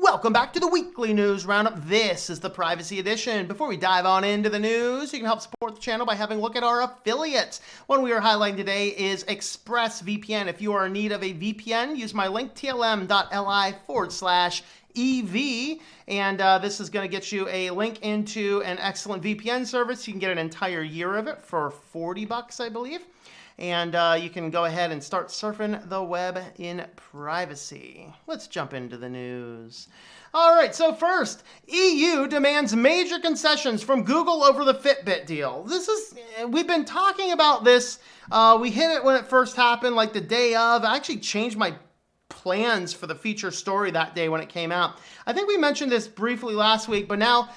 Welcome back to the weekly news roundup. This is the privacy edition. Before we dive on into the news, you can help support the channel by having a look at our affiliates. One we are highlighting today is ExpressVPN. If you are in need of a VPN, use my link tlm.li/EV, and this is going to get you a link into an excellent VPN service. You can get an entire year of it for $40, I believe. And you can go ahead and start surfing the web in privacy. Let's jump into the news. All right, so first, EU demands major concessions from Google over the Fitbit deal. We've been talking about this. We hit it when it first happened, like the day of. I actually changed my plans for the feature story that day when it came out. I think we mentioned this briefly last week, but now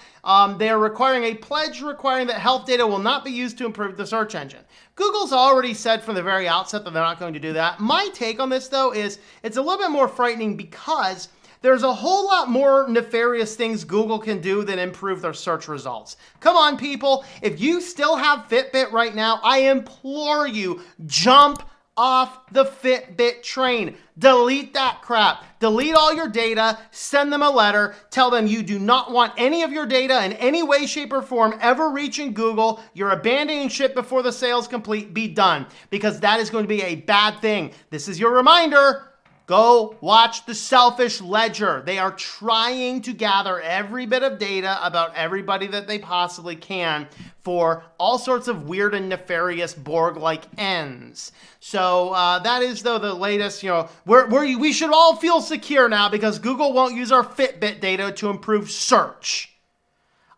they are requiring a pledge requiring that health data will not be used to improve the search engine. Google's already said from the very outset that they're not going to do that. My take on this, though, is it's a little bit more frightening because there's a whole lot more nefarious things Google can do than improve their search results. Come on, people. If you still have Fitbit right now, I implore you, jump off the Fitbit train. Delete that crap. Delete all your data. Send them a letter. Tell them you do not want any of your data in any way, shape, or form ever reaching Google. You're abandoning ship before the sale is complete. Be done. Because that is going to be a bad thing. This is your reminder. Go watch The Selfish Ledger. They are trying to gather every bit of data about everybody that they possibly can for all sorts of weird and nefarious Borg-like ends. So that is, though, the latest, we should all feel secure now because Google won't use our Fitbit data to improve search.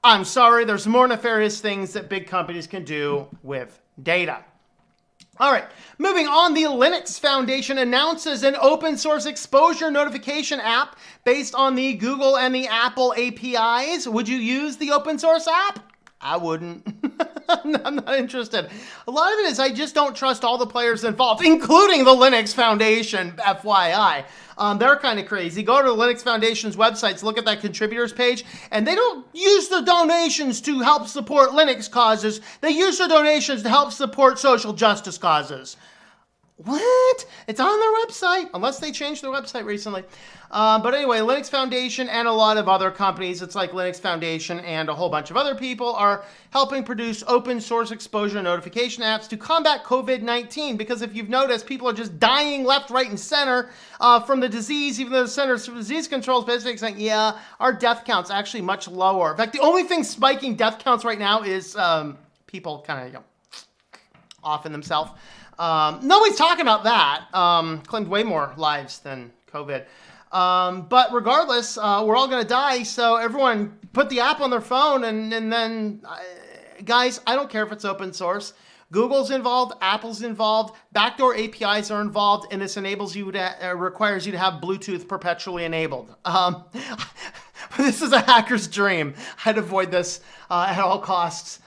I'm sorry, there's more nefarious things that big companies can do with data. All right, moving on, the Linux Foundation announces an open source exposure notification app based on the Google and the Apple APIs. Would you use the open source app? I wouldn't. I'm not interested. A lot of it is I just don't trust all the players involved, including the Linux Foundation, FYI. They're kind of crazy. Go to the Linux Foundation's websites, look at that contributors page, and they don't use the donations to help support Linux causes. They use their donations to help support social justice causes. What? It's on their website, unless they changed their website recently. But anyway, Linux Foundation and a lot of other companies, it's like Linux Foundation and a whole bunch of other people are helping produce open source exposure notification apps to combat COVID-19. Because if you've noticed, people are just dying left, right, and center from the disease, even though the Centers for Disease Control is basically saying, yeah, our death count's actually much lower. In fact, the only thing spiking death counts right now is people kind of off in themselves. Nobody's talking about that. Claimed way more lives than COVID. But regardless, we're all going to die. So everyone put the app on their phone and then, guys, I don't care if it's open source. Google's involved, Apple's involved, backdoor APIs are involved, and this enables you to, requires you to have Bluetooth perpetually enabled. This is a hacker's dream. I'd avoid this at all costs.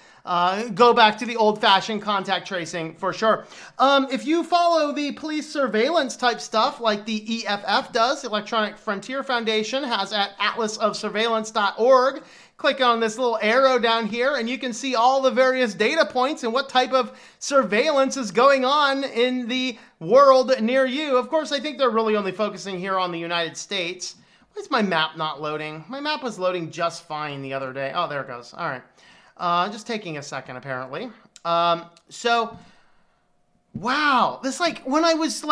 Go back to the old-fashioned contact tracing for sure. If you follow the police surveillance type stuff like the EFF does, the Electronic Frontier Foundation has at atlasofsurveillance.org, click on this little arrow down here and you can see all the various data points and what type of surveillance is going on in the world near you. Of course, I think they're really only focusing here on the United States. Why is my map not loading? My map was loading just fine the other day. Oh, there it goes. All right. Just taking a second, apparently. So, wow. This, when I was,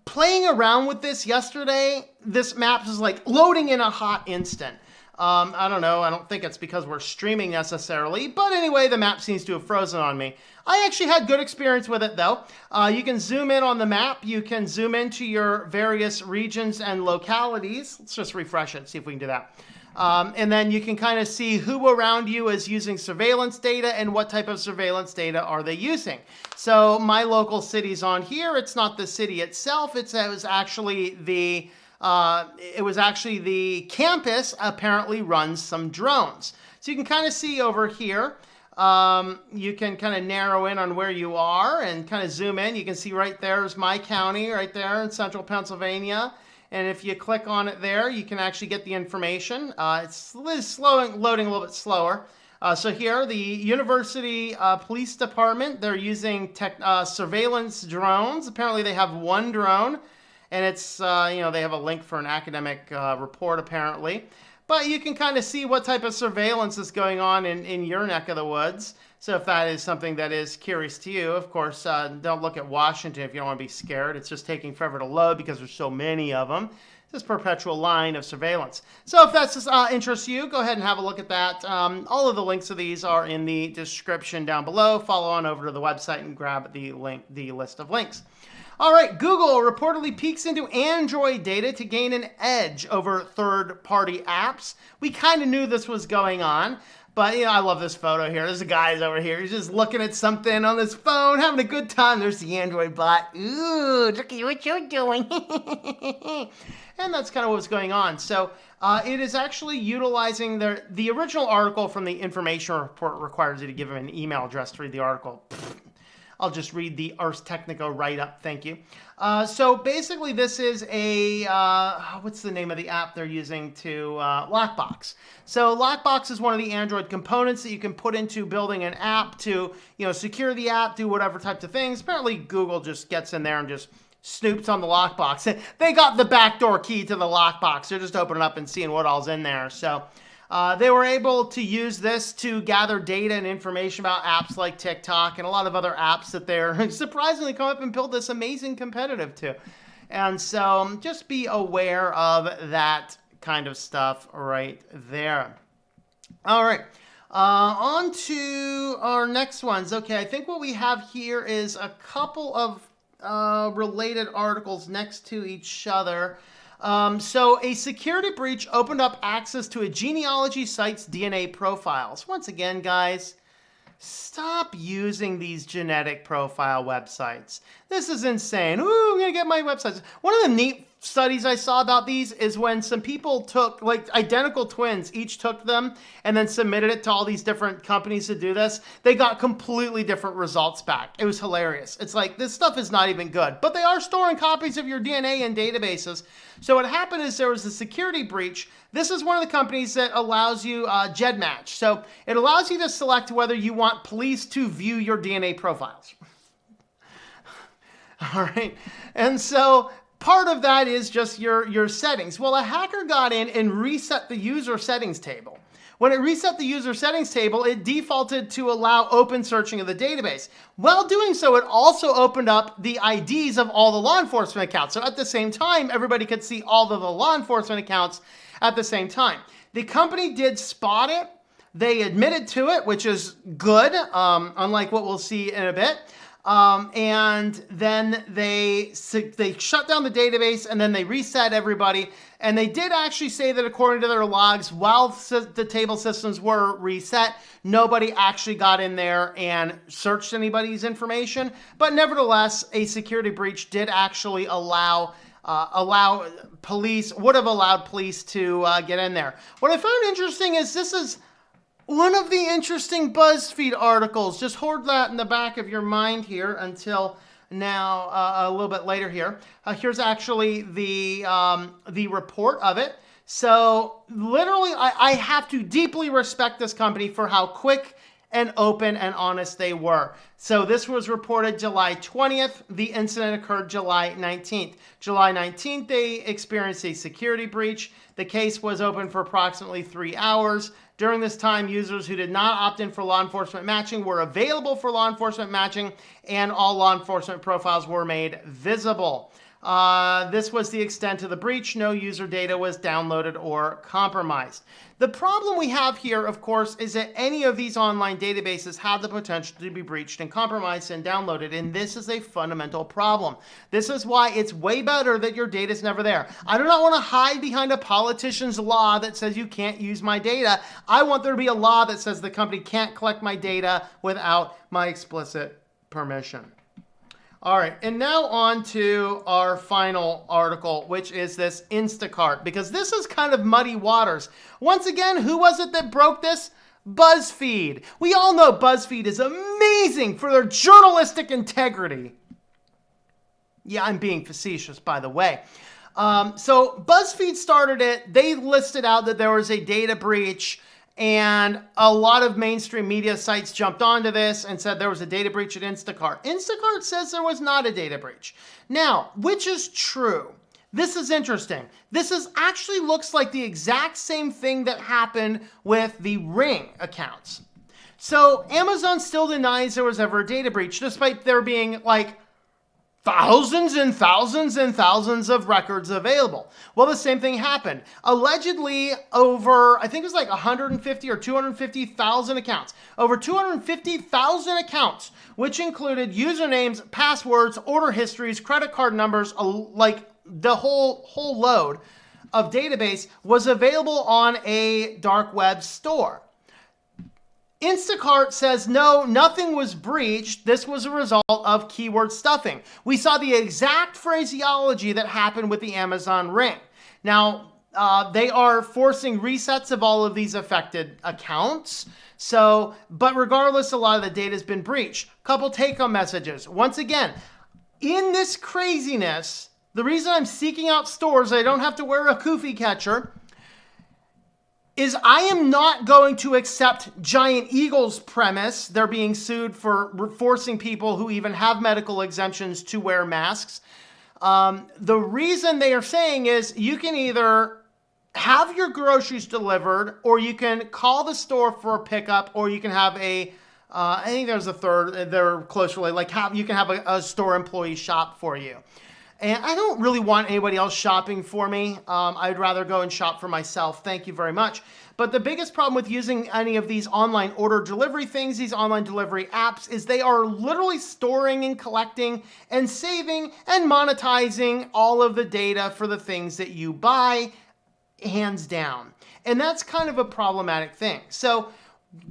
playing around with this yesterday, this map was, loading in a hot instant. I don't know. I don't think it's because we're streaming necessarily. But anyway, the map seems to have frozen on me. I actually had good experience with it, though. You can zoom in on the map. You can zoom into your various regions and localities. Let's just refresh it, see if we can do that. And then you can kind of see who around you is using surveillance data and what type of surveillance data are they using. So my local city's on here. It's not the city itself. It was actually the campus apparently runs some drones. So you can kind of see over here. You can kind of narrow in on where you are and kind of zoom in. You can see right there's my county right there in central Pennsylvania. And if you click on it there, you can actually get the information. It's loading a little bit slower. So here, the University Police Department, they're using surveillance drones. Apparently they have one drone. And it's, they have a link for an academic report apparently. But you can kind of see what type of surveillance is going on in your neck of the woods. So if that is something that is curious to you, of course, don't look at Washington if you don't want to be scared. It's just taking forever to load because there's so many of them. This perpetual line of surveillance. So if that's interests you, go ahead and have a look at that. All of the links of these are in the description down below. Follow on over to the website and grab the list of links. All right, Google reportedly peeks into Android data to gain an edge over third-party apps. We kind of knew this was going on, but I love this photo here. There's a guy over here. He's just looking at something on his phone, having a good time. There's the Android bot. Ooh, look at what you're doing. And that's kind of what's going on. So it is actually utilizing the original article from the information report requires you to give him an email address to read the article. I'll just read the Ars Technica write-up. Thank you. So basically, this is a, what's the name of the app they're using to, Lockbox. So Lockbox is one of the Android components that you can put into building an app to, secure the app, do whatever types of things. Apparently, Google just gets in there and just snoops on the lockbox. They got the backdoor key to the lockbox. They're just opening up and seeing what all's in there. So they were able to use this to gather data and information about apps like TikTok and a lot of other apps that they're surprisingly come up and build this amazing competitive to. And so just be aware of that kind of stuff right there. All right. On to our next ones. Okay, I think what we have here is a couple of related articles next to each other. So a security breach opened up access to a genealogy site's DNA profiles. Once again, guys, stop using these genetic profile websites. This is insane. Ooh, I'm going to get my websites. One of the neat studies I saw about these is when some people took, identical twins, each took them and then submitted it to all these different companies to do this. They got completely different results back. It was hilarious. It's like, this stuff is not even good, but they are storing copies of your DNA in databases. So what happened is there was a security breach. This is one of the companies that allows you GEDmatch. So it allows you to select whether you want police to view your DNA profiles. All right. And so part of that is just your settings. Well, a hacker got in and reset the user settings table. When it reset the user settings table, it defaulted to allow open searching of the database. While doing so, it also opened up the IDs of all the law enforcement accounts. So at the same time, everybody could see all of the law enforcement accounts at the same time. The company did spot it. They admitted to it, which is good, unlike what we'll see in a bit. And then they shut down the database and then they reset everybody. And they did actually say that according to their logs, while the table systems were reset, nobody actually got in there and searched anybody's information. But nevertheless, a security breach did actually would have allowed police to get in there. What I found interesting is this is one of the interesting BuzzFeed articles. Just hold that in the back of your mind here until now, a little bit later here. Here's actually the report of it. So literally, I have to deeply respect this company for how quick and open and honest they were. So this was reported July 20th. The incident occurred July 19th. July 19th, they experienced a security breach. The case was open for approximately 3 hours. During this time, users who did not opt in for law enforcement matching were available for law enforcement matching, and all law enforcement profiles were made visible. This was the extent of the breach. No user data was downloaded or compromised. The problem we have here, of course, is that any of these online databases have the potential to be breached and compromised and downloaded, and this is a fundamental problem. This is why it's way better that your data is never there. I do not want to hide behind a politician's law that says you can't use my data. I want there to be a law that says the company can't collect my data without my explicit permission. All right, and now on to our final article, which is this Instacart, because this is kind of muddy waters. Once again, who was it that broke this? BuzzFeed. We all know BuzzFeed is amazing for their journalistic integrity. Yeah, I'm being facetious, by the way. So BuzzFeed started it. They listed out that there was a data breach, and a lot of mainstream media sites jumped onto this and said there was a data breach at Instacart. Instacart says there was not a data breach. Now, which is true? this is interesting. This is actually looks like the exact same thing that happened with the Ring accounts. So Amazon still denies there was ever a data breach, despite there being like thousands and thousands and thousands of records available. Well, the same thing happened. Allegedly over, I think it was like 150 or 250,000 accounts. Over 250,000 accounts, which included usernames, passwords, order histories, credit card numbers, like the whole load of database was available on a dark web store. Instacart says, no, nothing was breached. This was a result of keyword stuffing. We saw the exact phraseology that happened with the Amazon Ring. Now, they are forcing resets of all of these affected accounts. So, but regardless, a lot of the data has been breached. Couple take-home messages. Once again, in this craziness, the reason I'm seeking out stores I don't have to wear a kufi catcher is I am not going to accept Giant Eagle's premise. They're being sued for forcing people who even have medical exemptions to wear masks. The reason they are saying is you can either have your groceries delivered, or you can call the store for a pickup, or you can have I think there's a third, they're close related, like you can have a store employee shop for you. And I don't really want anybody else shopping for me. I'd rather go and shop for myself. Thank you very much. But the biggest problem with using any of these online order delivery things, these online delivery apps, is they are literally storing and collecting and saving and monetizing all of the data for the things that you buy, hands down. And that's kind of a problematic thing. So,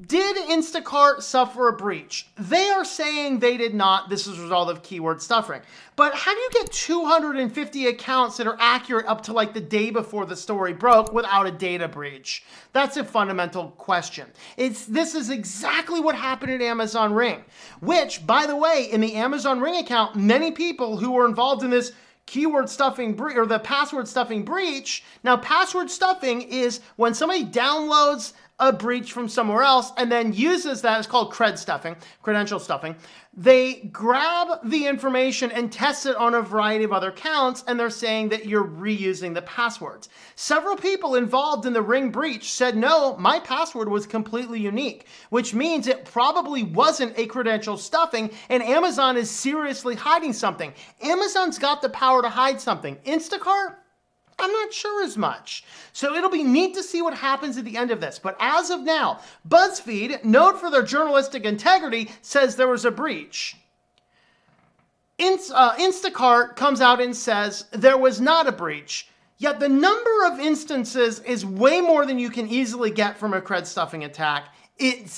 did Instacart suffer a breach? They are saying they did not. This is a result of keyword stuffing. But how do you get 250 accounts that are accurate up to like the day before the story broke without a data breach? That's a fundamental question. This is exactly what happened at Amazon Ring, which, by the way, in the Amazon Ring account, many people who were involved in this keyword stuffing breach or the password stuffing breach. Now, password stuffing is when somebody downloads a breach from somewhere else and then uses that. It's called credential stuffing. They grab the information and test it on a variety of other accounts, and they're saying that you're reusing the passwords. Several people involved in the Ring breach said, no, my password was completely unique, which means it probably wasn't a credential stuffing, and Amazon is seriously hiding something. Amazon's got the power to hide something. Instacart? I'm not sure as much. So it'll be neat to see what happens at the end of this. But as of now, BuzzFeed, known for their journalistic integrity, says there was a breach. Instacart comes out and says there was not a breach. Yet the number of instances is way more than you can easily get from a cred stuffing attack. It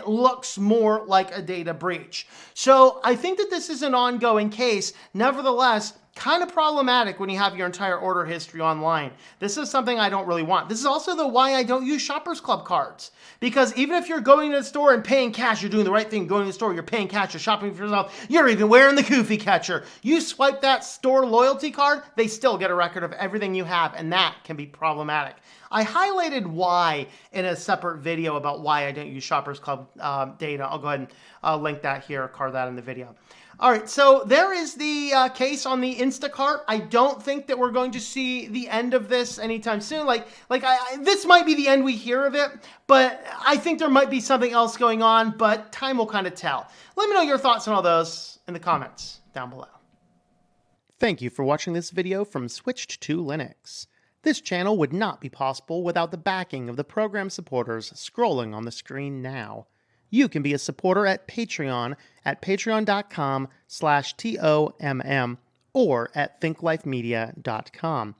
looks more like a data breach. So I think that this is an ongoing case. Nevertheless, kind of problematic when you have your entire order history online. This is something I don't really want. This is also why I don't use Shoppers Club cards. Because even if you're going to the store and paying cash, you're doing the right thing, going to the store, you're paying cash, you're shopping for yourself, you're even wearing the kufi catcher. You swipe that store loyalty card, they still get a record of everything you have, and that can be problematic. I highlighted why in a separate video about why I don't use Shoppers Club data. I'll go ahead and link that here, or card that in the video. All right, so there is the case on the Instacart. I don't think that we're going to see the end of this anytime soon. This might be the end we hear of it, but I think there might be something else going on, but time will kind of tell. Let me know your thoughts on all those in the comments down below. Thank you for watching this video from Switched to Linux. This channel would not be possible without the backing of the program supporters scrolling on the screen now. You can be a supporter at Patreon at patreon.com/TOMM or at thinklifemedia.com.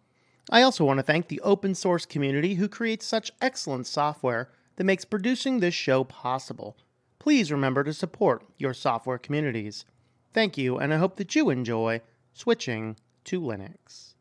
I also want to thank the open source community who creates such excellent software that makes producing this show possible. Please remember to support your software communities. Thank you, and I hope that you enjoy switching to Linux.